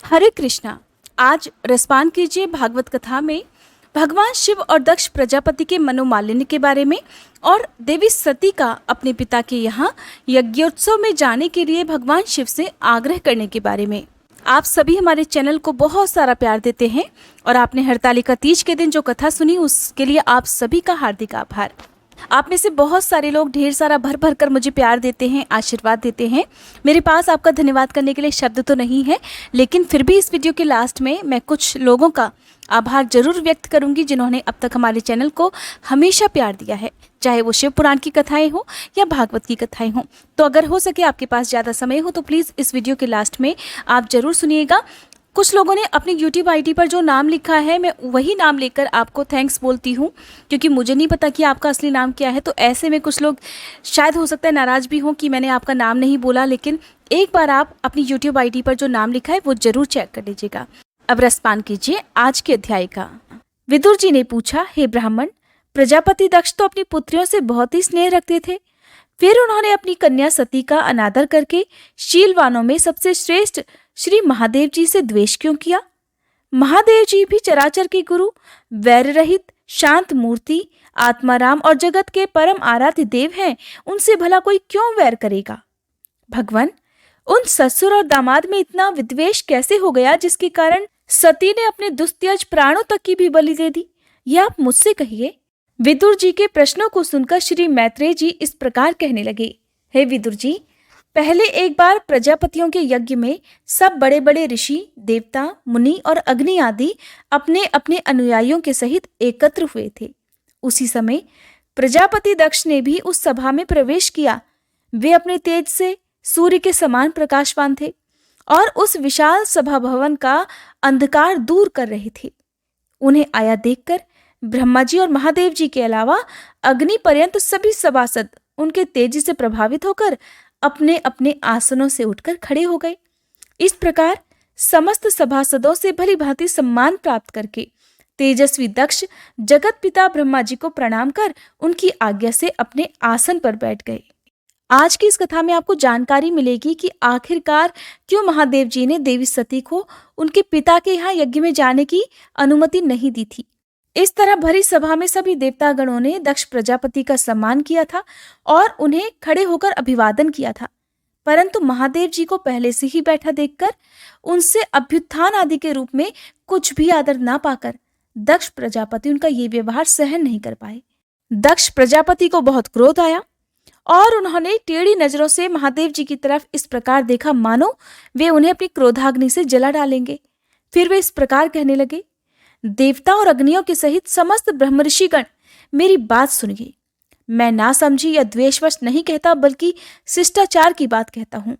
हरे कृष्णा। आज रसपान कीजिए भागवत कथा में भगवान शिव और दक्ष प्रजापति के मनोमालिन्य के बारे में और देवी सती का अपने पिता के यहाँ यज्ञोत्सव में जाने के लिए भगवान शिव से आग्रह करने के बारे में। आप सभी हमारे चैनल को बहुत सारा प्यार देते हैं और आपने हरतालिका तीज के दिन जो कथा सुनी उसके लिए आप सभी का हार्दिक आभार। आप में से बहुत सारे लोग ढेर सारा भर भर कर मुझे प्यार देते हैं, आशीर्वाद देते हैं। मेरे पास आपका धन्यवाद करने के लिए शब्द तो नहीं है, लेकिन फिर भी इस वीडियो के लास्ट में मैं कुछ लोगों का आभार जरूर व्यक्त करूंगी जिन्होंने अब तक हमारे चैनल को हमेशा प्यार दिया है, चाहे वो शिव पुराण की कथाएं हो या भागवत की कथाएं हो। तो अगर हो सके आपके पास ज़्यादा समय हो तो प्लीज़ इस वीडियो के लास्ट में आप जरूर सुनिएगा। कुछ लोगों ने अपनी यूट्यूब आईडी पर जो नाम लिखा है मैं वही नाम लेकर आपको थैंक्स बोलती हूँ, क्योंकि मुझे नहीं पता कि आपका असली नाम क्या है। तो ऐसे में कुछ लोग शायद हो सकता है नाराज़ भी हों कि मैंने आपका नाम नहीं बोला, लेकिन एक बार आप अपनी यूट्यूब आईडी पर जो नाम लिखा है वो जरूर चेक कर लीजिएगा। अब रसपान कीजिए आज के अध्याय का। विदुर जी ने पूछा, हे ब्राह्मण, प्रजापति दक्ष तो अपनी पुत्रियों से बहुत ही स्नेह रखते थे, फिर उन्होंने अपनी कन्या सती का अनादर करके शीलवानों में सबसे श्रेष्ठ श्री महादेव जी से द्वेष क्यों किया? महादेव जी भी चराचर के गुरु, वैर रहित, शांत मूर्ति, आत्माराम और जगत के परम आराध्य देव हैं, उनसे भला कोई क्यों वैर करेगा? भगवान, उन ससुर और दामाद में इतना विद्वेष कैसे हो गया जिसके कारण सती ने अपने दुस्त्यज प्राणों तक की भी बलि दे दी? यह आप मुझसे कहिए। विदुर जी के प्रश्नों को सुनकर श्री मैत्रेय जी इस प्रकार कहने लगे, हे विदुर जी, पहले एक बार प्रजापतियों के यज्ञ में सब बड़े बड़े ऋषि, देवता, मुनि और अग्नि आदि अपने अपने अनुयायियों के सहित एकत्र हुए थे। उसी समय प्रजापति दक्ष ने भी उस सभा में प्रवेश किया। वे अपने तेज से सूर्य के समान प्रकाशवान थे और उस विशाल सभा भवन का अंधकार दूर कर रहे थे। उन्हें आया देखकर ब्रह्मा जी और महादेव जी के अलावा अग्नि पर्यंत सभी सभासद उनके तेजी से प्रभावित होकर अपने अपने आसनों से उठकर खड़े हो गए। इस प्रकार समस्त सभासदों से भली भांति सम्मान प्राप्त करके तेजस्वी दक्ष जगत पिता ब्रह्मा जी को प्रणाम कर उनकी आज्ञा से अपने आसन पर बैठ गए। आज की इस कथा में आपको जानकारी मिलेगी कि आखिरकार क्यों महादेव जी ने देवी सती को उनके पिता के यहाँ यज्ञ में जाने की अनुमति नहीं दी थी। इस तरह भरी सभा में सभी देवतागणों ने दक्ष प्रजापति का सम्मान किया था और उन्हें खड़े होकर अभिवादन किया था, परंतु महादेव जी को पहले से ही बैठा देखकर उनसे अभ्युत्थान आदि के रूप में कुछ भी आदर ना पाकर दक्ष प्रजापति उनका ये व्यवहार सहन नहीं कर पाए। दक्ष प्रजापति को बहुत क्रोध आया और उन्होंने टेढ़ी नजरों से महादेव जी की तरफ इस प्रकार देखा मानो वे उन्हें अपनी क्रोधाग्नि से जला डालेंगे। फिर वे इस प्रकार कहने लगे, देवता और अग्नियों के सहित समस्त ब्रह्मऋषिगण, मेरी बात सुनिए। मैं ना समझी या द्वेषवश नहीं कहता, बल्कि शिष्टाचार की बात कहता हूं।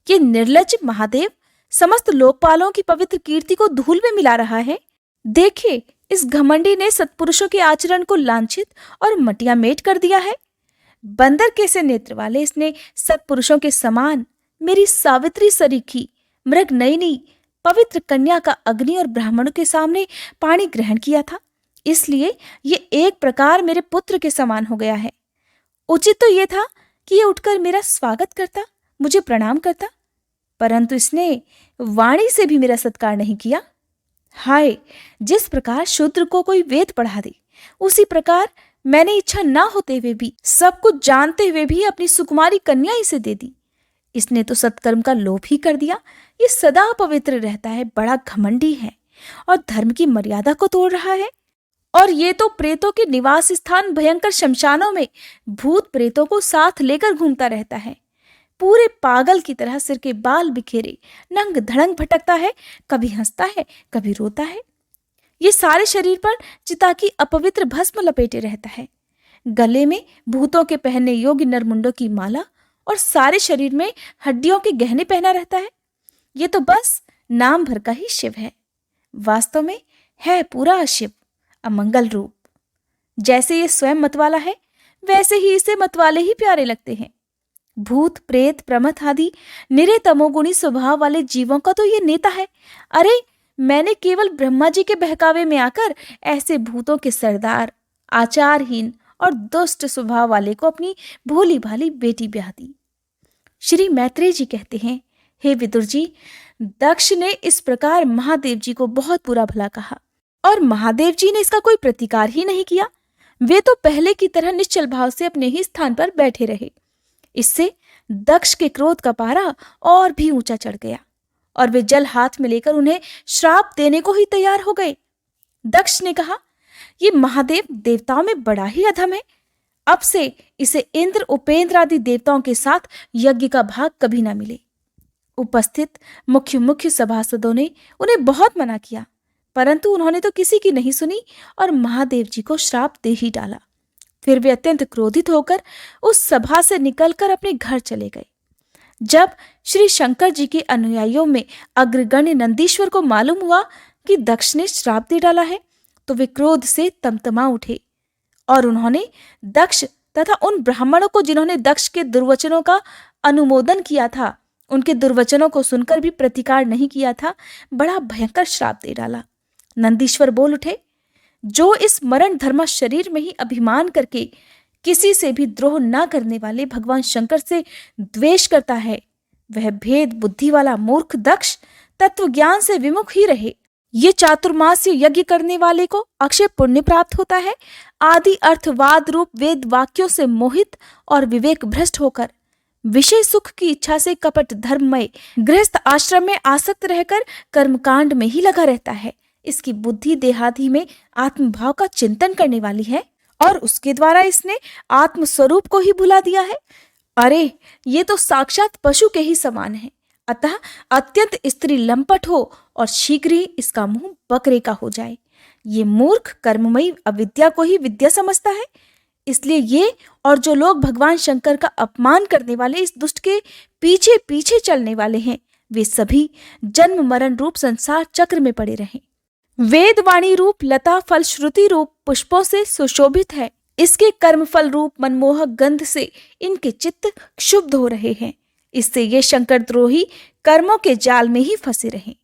ये निर्लज्ज महादेव समस्त लोकपालों की पवित्र कीर्ति को धूल में मिला रहा है। देखिए, इस घमंडी ने सत्पुरुषों के आचरण को लांछित और मटियामेट कर दिया है। बंदर के से नेत्र वाले इसने सत्पुरुषों के समान मेरी सावित्री सरीखी मृग नयनी पवित्र कन्या का अग्नि और ब्राह्मणों के सामने पानी ग्रहण किया था, इसलिए ये एक प्रकार मेरे पुत्र के समान हो गया है। उचित तो ये था कि ये उठकर मेरा स्वागत करता, मुझे प्रणाम करता, परंतु इसने वाणी से भी मेरा सत्कार नहीं किया। हाय, जिस प्रकार शूद्र को कोई वेद पढ़ा दे, उसी प्रकार मैंने इच्छा ना होते हुए भी, सब कुछ जानते हुए भी अपनी सुकुमारी कन्या इसे दे दी। इसने तो सत्कर्म का लोभ ही कर दिया। ये सदा पवित्र रहता है, बड़ा घमंडी है और धर्म की मर्यादा को तोड़ रहा है। और ये तो प्रेतों के निवास स्थान भयंकर शमशानों में भूत प्रेतों को साथ लेकर घूमता रहता है। पूरे पागल की तरह सिर के बाल बिखेरे नंग धड़ंग भटकता है, कभी हंसता है, कभी रोता है। ये सारे शरीर पर चिता की अपवित्र भस्म लपेटे रहता है। गले में भूतों के पहनने योग्य नरमुंडों की माला और सारे शरीर में हड्डियों के गहने पहना रहता है। ये तो बस नाम भर का ही शिव है, वास्तव में है पूरा शिव, अमंगल रूप। जैसे ये स्वयं मतवाला है, वैसे ही इसे मतवाले ही प्यारे लगते हैं। भूत प्रेत प्रमथ आदि निरे तमोगुणी स्वभाव वाले जीवों का तो ये नेता है। अरे, मैंने केवल ब्रह्मा जी के बहकावे में आकर ऐसे भूतों के सरदार, आचारहीन और दुष्ट स्वभाव वाले को अपनी भोली भाली बेटी ब्याह दी। श्री मैत्रेय जी कहते हैं, हे विदुर जी, दक्ष ने इस प्रकार महादेव जी को बहुत बुरा भला कहा और महादेव जी ने इसका कोई प्रतिकार ही नहीं किया। वे तो पहले की तरह निश्चल भाव से अपने ही स्थान पर बैठे रहे। इससे दक्ष के क्रोध का पारा और भी ऊंचा चढ़ गया और वे जल हाथ में लेकर उन्हें श्राप देने को ही तैयार हो गए। दक्ष ने कहा, ये महादेव देवताओं में बड़ा ही अधम है। अब से इसे इंद्र उपेंद्र आदि देवताओं के साथ यज्ञ का भाग कभी ना मिले। उपस्थित मुख्य सभासदों ने उन्हें बहुत मना किया, परंतु उन्होंने तो किसी की नहीं सुनी और महादेव जी को श्राप दे ही डाला। फिर वे अत्यंत क्रोधित होकर उस सभा से निकलकर अपने घर चले गए। जब श्री शंकर जी के अनुयायियों में अग्रगण्य नंदीश्वर को मालूम हुआ कि दक्ष ने श्राप दे डाला है, तो वे क्रोध से तमतमा उठे और उन्होंने दक्ष तथा उन ब्राह्मणों को जिन्होंने दक्ष के दुर्वचनों का अनुमोदन किया था, उनके दुर्वचनों को सुनकर भी प्रतिकार नहीं किया था, बड़ा भयंकर श्राप दे डाला। नंदीश्वर बोल उठे, जो इस मरण धर्मा शरीर में ही अभिमान करके किसी से भी द्रोह न करने वाले भगवान शंकर से द्वेष करता है, वह भेद बुद्धि वाला मूर्ख दक्ष तत्व ज्ञान से विमुख ही रहे। ये चातुर्मास्य यज्ञ करने वाले को अक्षय पुण्य प्राप्त होता है। आदि अर्थवाद रूप वेद वाक्यों से मोहित और विवेक भ्रष्ट होकर विषय सुख की इच्छा से कपट धर्ममय गृहस्थ आश्रम में आसक्त रहकर कर्मकांड में ही लगा रहता है। इसकी बुद्धि देहादि में आत्मभाव का चिंतन करने वाली है और उसके द्वारा इसने आत्म स्वरूप को ही भुला दिया है। अरे, ये तो साक्षात पशु के ही समान है। अतः अत्यंत स्त्री लंपट हो और शीघ्र ही इसका मुंह बकरे का हो जाए। ये मूर्ख कर्ममयी अविद्या को ही विद्या समझता है। इसलिए ये और जो लोग भगवान शंकर का अपमान करने वाले इस दुष्ट के पीछे पीछे चलने वाले हैं, वे सभी जन्म मरण रूप संसार चक्र में पड़े रहें। वेद वाणी रूप लता फल श्रुति रूप पुष्पों से सुशोभित है। इसके कर्मफल रूप मनमोहक गंध से इनके चित्त क्षुब्ध हो रहे हैं। इससे ये शंकर द्रोही कर्मों के जाल में ही फंसे रहे।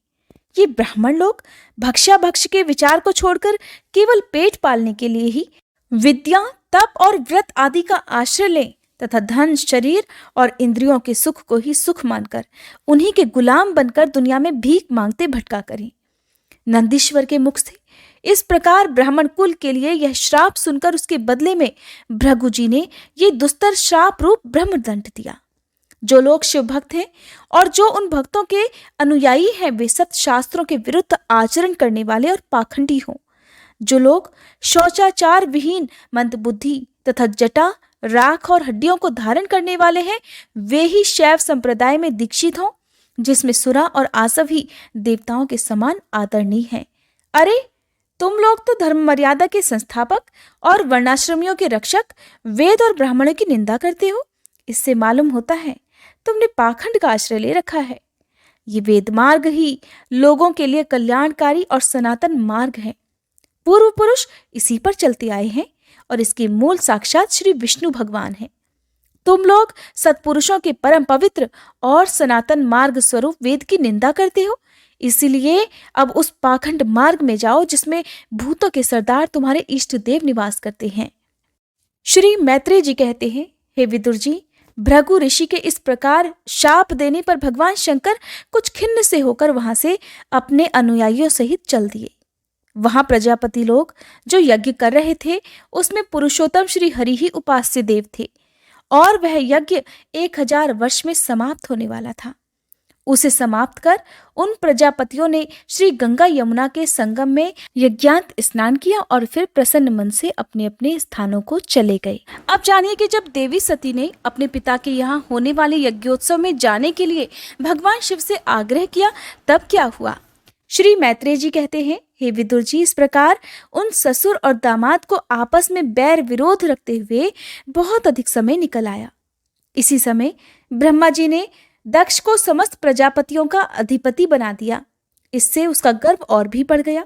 ये ब्राह्मण लोग भक्ष्या भक्ष के विचार को छोड़कर केवल पेट पालने के लिए ही विद्या तप और व्रत आदि का आश्रय लें तथा धन शरीर और इंद्रियों के सुख को ही सुख मानकर उन्हीं के गुलाम बनकर दुनिया में भीख मांगते भटका करें। नंदीश्वर के मुख से इस प्रकार ब्राह्मण कुल के लिए यह श्राप सुनकर उसके बदले में भृगु जी ने ये दुस्तर श्राप रूप ब्रह्मदंड दिया। जो लोग शिव भक्त हैं और जो उन भक्तों के अनुयायी हैं, वे सत्य शास्त्रों के विरुद्ध आचरण करने वाले और पाखंडी हों। जो लोग शौचाचार विहीन मंदबुद्धि तथा जटा राख और हड्डियों को धारण करने वाले हैं, वे ही शैव संप्रदाय में दीक्षित हों, जिसमें सुरा और आसव ही देवताओं के समान आदरणीय हैं। अरे, तुम लोग तो धर्म मर्यादा के संस्थापक और वर्णाश्रमियों के रक्षक वेद और ब्राह्मणों की निंदा करते हो। इससे मालूम होता है तुमने पाखंड का आश्रय ले रखा है। ये वेद मार्ग ही लोगों के लिए कल्याणकारी और सनातन मार्ग है। पूर्व पुरुष इसी पर चलते आए हैं और इसके मूल साक्षात श्री विष्णु भगवान हैं। तुम लोग सत्पुरुषों के परम पवित्र और सनातन मार्ग स्वरूप वेद की निंदा करते हो। इसीलिए अब उस पाखंड मार्ग में जाओ जिसमें भूतों के सरदार तुम्हारे इष्ट देव निवास करते हैं। श्री मैत्रेय जी कहते हैं, हे विदुर जी, भृगु ऋषि के इस प्रकार शाप देने पर भगवान शंकर कुछ खिन्न से होकर वहां से अपने अनुयायियों सहित चल दिए। वहां प्रजापति लोग जो यज्ञ कर रहे थे, उसमें पुरुषोत्तम श्री हरि ही उपास्य देव थे और वह यज्ञ 1000 वर्ष में समाप्त होने वाला था। उसे समाप्त कर उन प्रजापतियों ने श्री गंगा यमुना के संगम में यज्ञांत स्नान किया और फिर प्रसन्न मन से अपने अपने स्थानों को चले गए। अब जानिए कि जब देवी सती ने अपने पिता के यहाँ होने वाले यज्ञोत्सव में जाने के लिए भगवान शिव से आग्रह किया, तब क्या हुआ। श्री मैत्रेय जी कहते हैं, हे विदुर जी, इस प्रकार उन ससुर और दामाद को आपस में बैर विरोध रखते हुए बहुत अधिक समय निकल आया। इसी समय ब्रह्मा जी ने दक्ष को समस्त प्रजापतियों का अधिपति बना दिया। इससे उसका गर्व और भी बढ़ गया।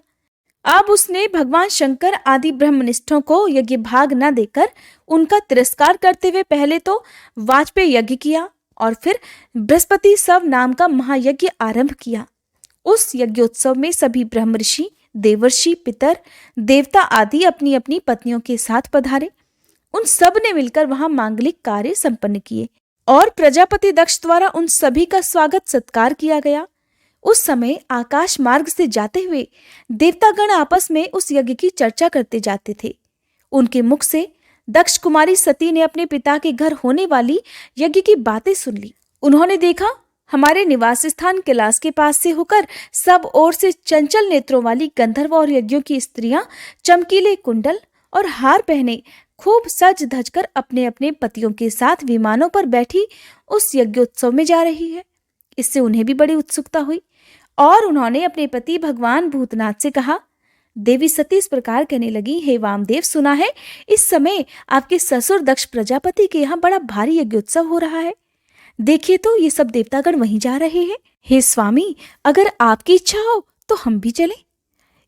अब उसने भगवान शंकर आदि ब्रह्मनिष्ठों को यज्ञ भाग न देकर उनका तिरस्कार करते हुए पहले तो वाजपेय यज्ञ किया और फिर बृहस्पति सव नाम का महायज्ञ आरंभ किया। उस यज्ञोत्सव में सभी ब्रह्म ऋषि, देवर्षि, पितर, देवता आदि अपनी अपनी पत्नियों के साथ पधारे। उन सब ने मिलकर वहां मांगलिक कार्य संपन्न किए और प्रजापति दक्ष द्वारा उन सभी का स्वागत सत्कार किया गया। उस समय आकाश मार्ग से जाते हुए देवतागण आपस में उस यज्ञ की चर्चा करते जाते थे। उनके मुख से दक्ष कुमारी सती ने अपने पिता के घर होने वाली यज्ञ की बातें सुन ली। उन्होंने देखा, हमारे निवास स्थान कैलाश के पास से होकर सब ओर से चंचल नेत्रों वाली गंधर्व और यज्ञों की स्त्रियां चमकीले कुंडल और हार पहने खूब सज धज कर अपने अपने पतियों के साथ विमानों पर बैठी उस यज्ञोत्सव में जा रही है। इससे उन्हें भी बड़ी उत्सुकता हुई और उन्होंने अपने पति भगवान भूतनाथ से कहा। देवी सती इस प्रकार कहने लगी, हे वामदेव, सुना है इस समय आपके ससुर दक्ष प्रजापति के यहाँ बड़ा भारी यज्ञोत्सव हो रहा है। देखिए तो ये सब देवतागण वहीं जा रहे हैं। हे स्वामी, अगर आपकी इच्छा हो तो हम भी चलें।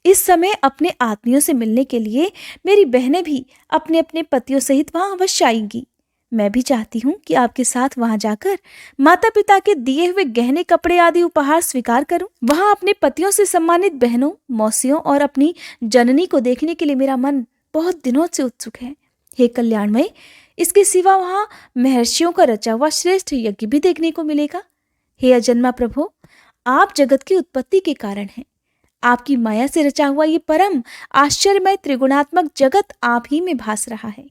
इस समय अपने आत्मियों से मिलने के लिए मेरी बहनें भी अपने अपने पतियों सहित वहां अवश्य आएंगी। मैं भी चाहती हूँ कि आपके साथ वहां जाकर माता पिता के दिए हुए गहने कपड़े आदि उपहार स्वीकार करूं। वहां अपने पतियों से सम्मानित बहनों, मौसियों और अपनी जननी को देखने के लिए मेरा मन बहुत दिनों से उत्सुक है। हे कल्याणमय, इसके सिवा वहां महर्षियों का रचा हुआ श्रेष्ठ यज्ञ भी देखने को मिलेगा। हे अजन्मा प्रभु, आप जगत की उत्पत्ति के कारण हैं। आपकी माया से रचा हुआ ये परम आश्चर्यमय त्रिगुणात्मक जगत आप ही में भास रहा है।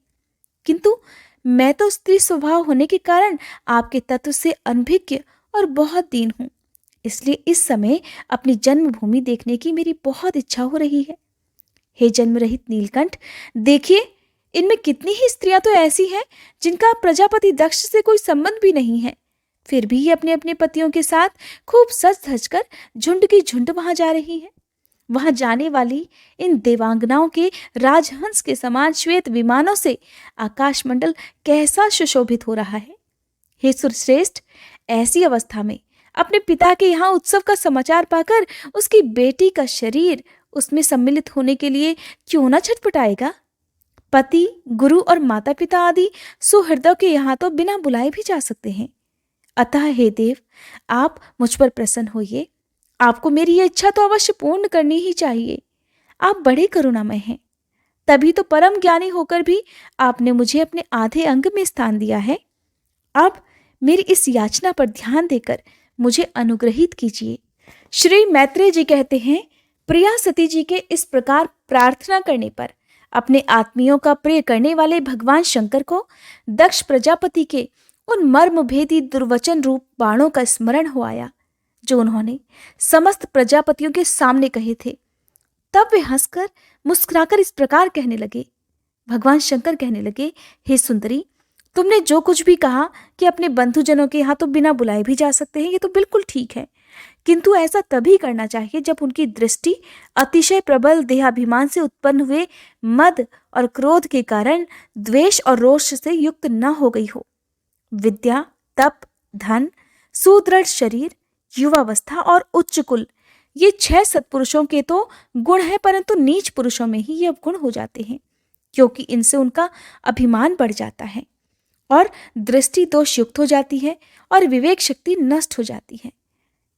किंतु मैं तो स्त्री स्वभाव होने के कारण आपके तत्व से अनभिज्ञ और बहुत दीन हूं। इसलिए इस समय अपनी जन्मभूमि देखने की मेरी बहुत इच्छा हो रही है। हे जन्म रहित नीलकंठ, देखिए इनमें कितनी ही स्त्रियां तो ऐसी हैं जिनका प्रजापति दक्ष से कोई संबंध भी नहीं है, फिर भी ये अपने अपने पतियों के साथ खूब सज धज कर झुंड की झुंड वहां जा रही हैं। वहां जाने वाली इन देवांगनाओं के राजहंस के समान श्वेत विमानों से आकाश मंडल कैसा सुशोभित हो रहा है। हे सुरश्रेष्ठ, ऐसी अवस्था में अपने पिता के यहाँ उत्सव का समाचार पाकर उसकी बेटी का शरीर उसमें सम्मिलित होने के लिए क्यों न छटपटाएगा। पति, गुरु और माता पिता आदि सुहृदयों के यहाँ तो बिना बुलाए भी जा सकते हैं। अतः हे देव, आप मुझ पर प्रसन्न होइए। आपको मेरी यह इच्छा तो अवश्य पूर्ण करनी ही चाहिए। आप बड़े करुणामय हैं, तभी तो परम ज्ञानी होकर भी आपने मुझे अपने आधे अंग में स्थान दिया है। अब मेरी इस याचना पर ध्यान देकर मुझे अनुग्रहित कीजिए। श्री मैत्रेय जी कहते हैं, प्रिया सती जी के इस प्रकार प्रार्थना करने पर अपने आत्मियों का प्रिय करने वाले भगवान शंकर को दक्ष प्रजापति के उन मर्मभेदी दुर्वचन रूप बाणों का स्मरण हो आया जो उन्होंने समस्त प्रजापतियों के सामने कहे थे। तब वे हंसकर मुस्कुराकर इस प्रकार कहने लगे। भगवान शंकर कहने लगे, हे सुंदरी, तुमने जो कुछ भी कहा कि अपने बंधुजनों के यहाँ तो बिना बुलाए भी जा सकते हैं, ये तो बिल्कुल ठीक है, किंतु ऐसा तभी करना चाहिए जब उनकी दृष्टि अतिशय प्रबल देहाभिमान से उत्पन्न हुए मद और क्रोध के कारण द्वेष और रोष से युक्त न हो गई हो। विद्या, तप, धन, सुदृढ़ शरीर, युवावस्था और उच्च कुल, ये 6 सत्पुरुषों के तो गुण हैं, परंतु नीच पुरुषों में ही ये अवगुण हो जाते हैं, क्योंकि इनसे उनका अभिमान बढ़ जाता है और दृष्टि दोष युक्त हो जाती है और विवेक शक्ति नष्ट हो जाती है।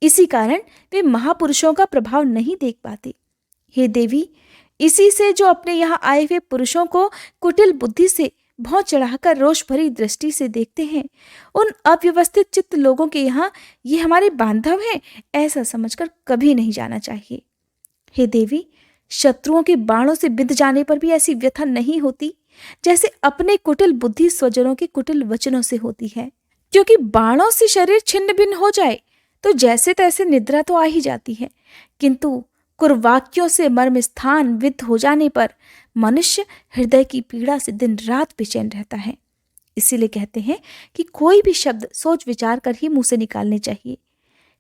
इसी कारण वे महापुरुषों का प्रभाव नहीं देख पाते। हे देवी, इसी से जो अपने यहाँ आए हुए पुरुषों को कुटिल बुद्धि से भौं चढ़ाकर रोष भरी दृष्टि से देखते हैं, उन अव्यवस्थित चित्त लोगों के यहाँ ये हमारे बांधव हैं ऐसा समझकर कभी नहीं जाना चाहिए। हे देवी, शत्रुओं के बाणों से बिंध जाने पर भी ऐसी व्यथा नहीं होती जैसे अपने कुटिल बुद्धि स्वजनों के कुटिल वचनों से होती है, क्योंकि बाणों से शरीर छिन्न भिन्न हो जाए तो जैसे तैसे निद्रा तो आ ही जाती है, किंतु कुर्वाक्यों से मर्म स्थान विद्ध हो जाने पर मनुष्य हृदय की पीड़ा से दिन रात बेचैन रहता है। इसीलिए कहते हैं कि कोई भी शब्द सोच विचार कर ही मुंह से निकालने चाहिए।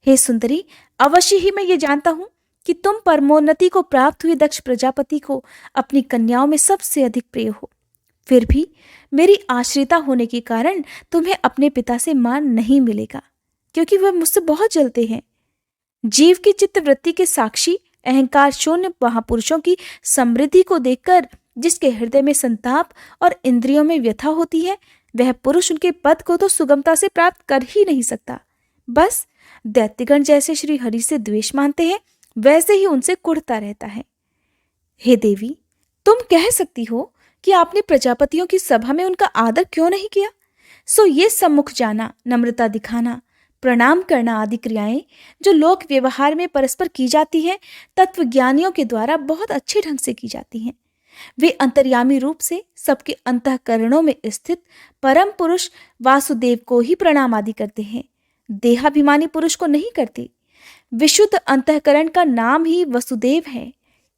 हे सुंदरी, अवश्य ही मैं ये जानता हूं कि तुम परमोन्नति को प्राप्त हुए दक्ष प्रजापति को अपनी कन्याओं में सबसे अधिक प्रिय हो। फिर भी मेरी आश्रिता होने के कारण तुम्हें अपने पिता से मान नहीं मिलेगा, क्योंकि वह मुझसे बहुत जलते हैं। जीव की चित्त वृत्ति के साक्षी अहंकार शून्य महापुरुषों की समृद्धि को देखकर जिसके हृदय में संताप और इंद्रियों में व्यथा होती है, वह पुरुष उनके पद को तो सुगमता से प्राप्त कर ही नहीं सकता। बस दैत्यगण जैसे श्री हरि से द्वेष मानते हैं, वैसे ही उनसे कुढ़ता रहता है। हे देवी, तुम कह सकती हो कि आपने प्रजापतियों की सभा में उनका आदर क्यों नहीं किया, सो ये सम्मुख जाना, नम्रता दिखाना, प्रणाम करना आदि क्रियाएं जो लोक व्यवहार में परस्पर की जाती है, तत्वज्ञानियों के द्वारा बहुत अच्छे ढंग से की जाती हैं। वे अंतर्यामी रूप से सबके अंतःकरणों में स्थित परम पुरुष वासुदेव को ही प्रणाम आदि करते हैं, देहाभिमानी पुरुष को नहीं करते। विशुद्ध अंतःकरण का नाम ही वसुदेव है,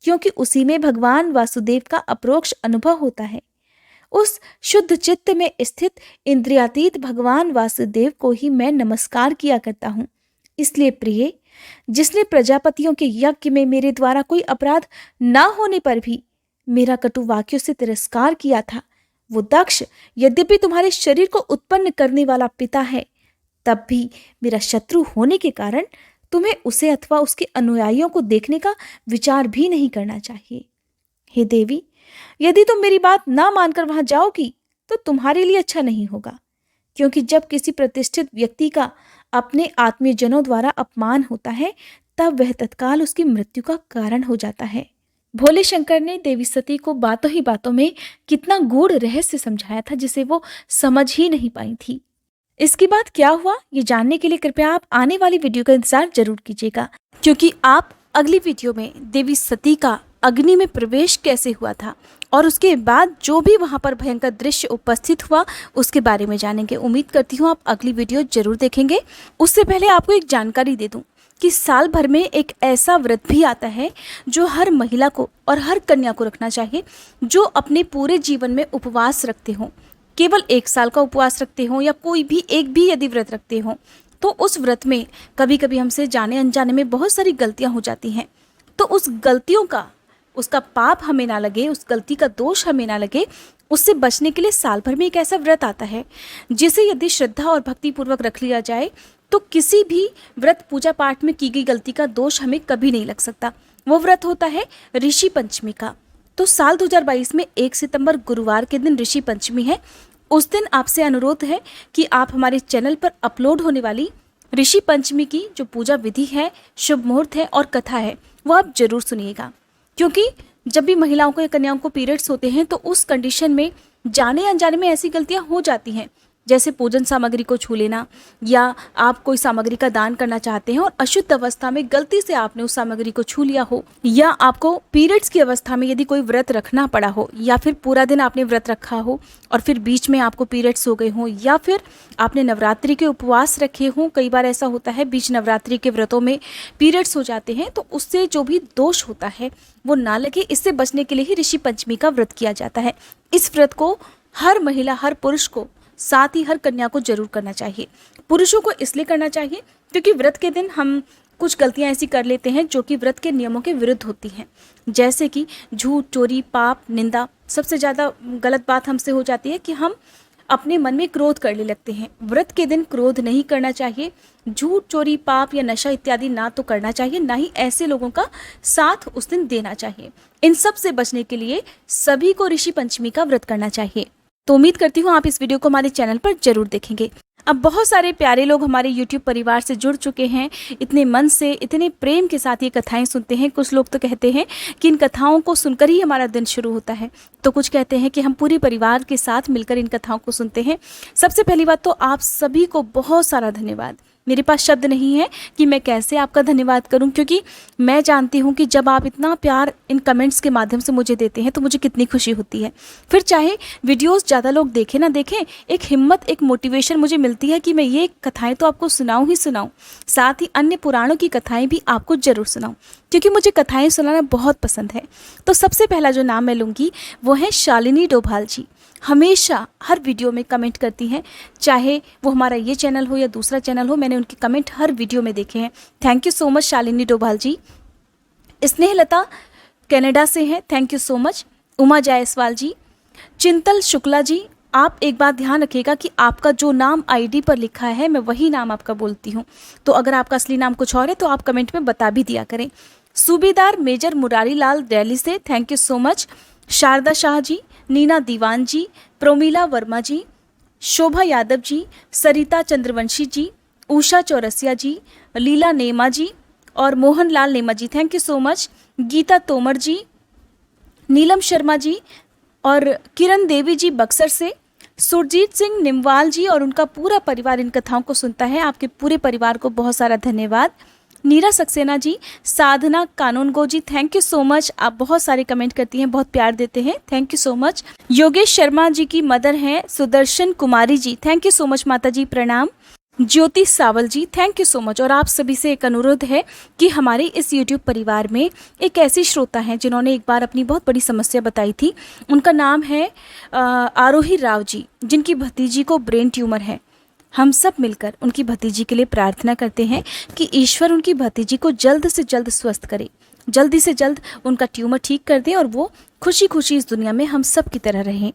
क्योंकि उसी में भगवान वासुदेव का अप्रोक्ष अनुभव होता है। उस शुद्ध चित्त में स्थित इंद्रियातीत भगवान वासुदेव को ही मैं नमस्कार किया करता हूँ। इसलिए प्रिय, जिसने प्रजापतियों के यज्ञ में मेरे द्वारा कोई अपराध न होने पर भी मेरा कटु वाक्यों से तिरस्कार किया था, वो दक्ष यद्यपि तुम्हारे शरीर को उत्पन्न करने वाला पिता है, तब भी मेरा शत्रु होने के कारण तुम्हें उसे अथवा उसके अनुयायियों को देखने का विचार भी नहीं करना चाहिए। हे देवी, यदि तुम मेरी बात ना मानकर वहां जाओगी तो तुम्हारे लिए अच्छा नहीं होगा, क्योंकि जब किसी प्रतिष्ठित व्यक्ति का अपने आत्मीय जनों द्वारा अपमान होता है तब वह तत्काल उसकी मृत्यु का कारण हो जाता है। भोले शंकर ने देवी सती को बातों ही बातों में कितना गूढ़ रहस्य समझाया था जिसे वो समझ ही नहीं पाई थी। इसके बाद क्या हुआ ये जानने के लिए कृपया आप आने वाली वीडियो का इंतजार जरूर कीजिएगा, क्योंकि आप अगली वीडियो में देवी सती का अग्नि में प्रवेश कैसे हुआ था और उसके बाद जो भी वहां पर भयंकर दृश्य उपस्थित हुआ उसके बारे में जानेंगे। उम्मीद करती हूँ आप अगली वीडियो जरूर देखेंगे। उससे पहले आपको एक जानकारी दे दूं कि साल भर में एक ऐसा व्रत भी आता है जो हर महिला को और हर कन्या को रखना चाहिए, जो अपने पूरे जीवन में उपवास रखते हो, केवल 1 साल का उपवास रखते हो या कोई भी एक भी यदि व्रत रखते हो, तो उस व्रत में कभी कभी हमसे जाने अनजाने में बहुत सारी गलतियां हो जाती हैं। तो उस गलतियों का, उसका पाप हमें ना लगे, उस गलती का दोष हमें ना लगे, उससे बचने के लिए साल भर में एक ऐसा व्रत आता है जिसे यदि श्रद्धा और भक्ति पूर्वक रख लिया जाए तो किसी भी व्रत पूजा पाठ में की गई गलती का दोष हमें कभी नहीं लग सकता। वो व्रत होता है ऋषि पंचमी का। तो साल 2022 में 1 सितंबर गुरुवार के दिन ऋषि पंचमी है। उस दिन आपसे अनुरोध है कि आप हमारे चैनल पर अपलोड होने वाली ऋषि पंचमी की जो पूजा विधि है, शुभ मुहूर्त है और कथा है, वो आप जरूर सुनिएगा। क्योंकि जब भी महिलाओं को या कन्याओं को पीरियड्स होते हैं तो उस कंडीशन में जाने अनजाने में ऐसी गलतियां हो जाती हैं, जैसे पूजन सामग्री को छू लेना, या आप कोई सामग्री का दान करना चाहते हैं और अशुद्ध अवस्था में गलती से आपने उस सामग्री को छू लिया हो, या आपको पीरियड्स की अवस्था में यदि कोई व्रत रखना पड़ा हो, या फिर पूरा दिन आपने व्रत रखा हो और फिर बीच में आपको पीरियड्स हो गए हों, या फिर आपने नवरात्रि के उपवास रखे हों। कई बार ऐसा होता है बीच नवरात्रि के व्रतों में पीरियड्स हो जाते हैं, तो उससे जो भी दोष होता है वो ना लगे, इससे बचने के लिए ही ऋषि पंचमी का व्रत किया जाता है। इस व्रत को हर महिला, हर पुरुष को, साथ ही हर कन्या को जरूर करना चाहिए। पुरुषों को इसलिए करना चाहिए क्योंकि व्रत के दिन हम कुछ गलतियां ऐसी कर लेते हैं जो कि व्रत के नियमों के विरुद्ध होती हैं, जैसे कि झूठ, चोरी, पाप, निंदा। सबसे ज़्यादा गलत बात हमसे हो जाती है कि हम अपने मन में क्रोध करने लगते हैं। व्रत के दिन क्रोध नहीं करना चाहिए, झूठ, चोरी, पाप या नशा इत्यादि ना तो करना चाहिए, ना ही ऐसे लोगों का साथ उस दिन देना चाहिए। इन सब से बचने के लिए सभी को ऋषि पंचमी का व्रत करना चाहिए। तो उम्मीद करती हूँ आप इस वीडियो को हमारे चैनल पर जरूर देखेंगे। अब बहुत सारे प्यारे लोग हमारे YouTube परिवार से जुड़ चुके हैं, इतने मन से, इतने प्रेम के साथ ये कथाएं सुनते हैं। कुछ लोग तो कहते हैं कि इन कथाओं को सुनकर ही हमारा दिन शुरू होता है, तो कुछ कहते हैं कि हम पूरे परिवार के साथ मिलकर इन कथाओं को सुनते हैं। सबसे पहली बात तो आप सभी को बहुत सारा धन्यवाद। मेरे पास शब्द नहीं है कि मैं कैसे आपका धन्यवाद करूं, क्योंकि मैं जानती हूं कि जब आप इतना प्यार इन कमेंट्स के माध्यम से मुझे देते हैं तो मुझे कितनी खुशी होती है। फिर चाहे वीडियोस ज़्यादा लोग देखें ना देखें, एक हिम्मत, एक मोटिवेशन मुझे मिलती है कि मैं ये कथाएं तो आपको सुनाऊं ही सुनाऊं, साथ ही अन्य पुराणों की कथाएं भी आपको ज़रूर सुनाऊं, क्योंकि मुझे कथाएं सुनाना बहुत पसंद है। तो सबसे पहला जो नाम मैं लूँगी वो है शालिनी डोभाल जी। हमेशा हर वीडियो में कमेंट करती हैं, चाहे वो हमारा ये चैनल हो या दूसरा चैनल हो, मैंने उनके कमेंट हर वीडियो में देखे हैं। Thank you so much Shalini Dobhal ji. Snehlata Canada से हैं, thank you so much. Uma Jaiswal ji, Chintal Shukla ji, आप एक बात ध्यान रखिएगा कि आपका जो नाम आईडी पर लिखा है मैं वही नाम आपका बोलती हूँ, तो अगर आपका असली नाम कुछ और है तो आप कमेंट में बता भी दिया करें। सूबेदार मेजर मुरारी लाल दिल्ली से, thank you so much. Sharda Shah ji, Neena Diwan ji, Promila Verma ji, Shobha Yadav ji, Sarita Chandravanshi ji, Usha Chaurasia ji, Leela Nema ji और Mohan Lal Nema ji, thank you so much. Geeta Tomar ji, Neelam Sharma ji और किरण देवी जी बक्सर से, सुरजीत सिंह निमवाल जी और उनका पूरा परिवार इन कथाओं को सुनता है। आपके पूरे परिवार को बहुत सारा धन्यवाद। नीरा सक्सेना जी, साधना कानूनगो जी, थैंक यू सो मच। आप बहुत सारे कमेंट करती हैं, बहुत प्यार देते हैं, thank you so much. Yogesh Sharma ji की मदर हैं Sudarshan Kumari ji, thank you so much माता जी, प्रणाम। Jyoti Sawal ji, thank you so much. और आप सभी से एक अनुरोध है कि हमारे इस YouTube परिवार में एक ऐसी श्रोता हैं जिन्होंने एक बार अपनी बहुत बड़ी समस्या बताई थी। उनका नाम है आरोही राव जी, जिनकी भतीजी को ब्रेन ट्यूमर है। हम सब मिलकर उनकी भतीजी के लिए प्रार्थना करते हैं कि ईश्वर उनकी भतीजी को जल्द से जल्द स्वस्थ करे, जल्दी से जल्द उनका ट्यूमर ठीक कर दे और वो खुशी खुशी इस दुनिया में हम सब की तरह रहें।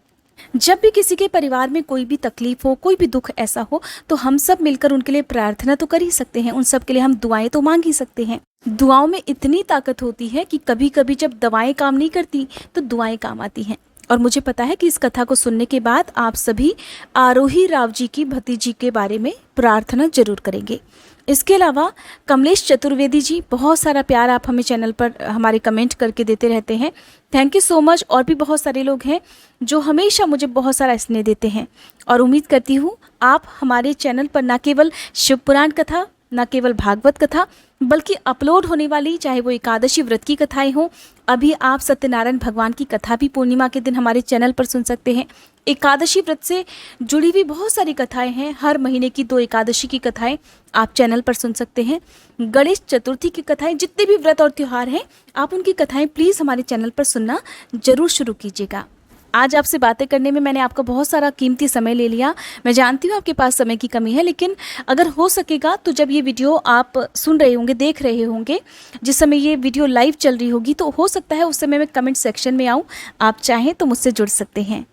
जब भी किसी के परिवार में कोई भी तकलीफ हो, कोई भी दुख ऐसा हो, तो हम सब मिलकर उनके लिए प्रार्थना तो कर ही सकते हैं, उन सब के लिए हम दुआएं तो मांग ही सकते हैं। दुआओं में इतनी ताकत होती है कि कभी कभी जब दवाएं काम नहीं करती तो दुआएं काम आती हैं। और मुझे पता है कि इस कथा को सुनने के बाद आप सभी आरोही राव जी की भतीजी के बारे में प्रार्थना जरूर करेंगे। इसके अलावा कमलेश चतुर्वेदी जी, बहुत सारा प्यार आप हमें चैनल पर हमारे कमेंट करके देते रहते हैं, थैंक यू सो मच। और भी बहुत सारे लोग हैं जो हमेशा मुझे बहुत सारा स्नेह देते हैं और उम्मीद करती हूँ आप हमारे चैनल पर न केवल शिव पुराण कथा, न केवल भागवत कथा, बल्कि अपलोड होने वाली चाहे वो एकादशी व्रत की कथाएं हों, अभी आप सत्यनारायण भगवान की कथा भी पूर्णिमा के दिन हमारे चैनल पर सुन सकते हैं। एकादशी व्रत से जुड़ी हुई बहुत सारी कथाएं हैं, हर महीने की 2 एकादशी की कथाएं आप चैनल पर सुन सकते हैं। गणेश चतुर्थी की कथाएं, जितने भी व्रत और त्यौहार हैं, आप उनकी कथाएं प्लीज़ हमारे चैनल पर सुनना जरूर शुरू कीजिएगा। आज आपसे बातें करने में मैंने आपका बहुत सारा कीमती समय ले लिया। मैं जानती हूँ आपके पास समय की कमी है, लेकिन अगर हो सकेगा तो जब ये वीडियो आप सुन रहे होंगे, देख रहे होंगे, जिस समय ये वीडियो लाइव चल रही होगी, तो हो सकता है उस समय मैं कमेंट सेक्शन में आऊँ, आप चाहें तो मुझसे जुड़ सकते हैं।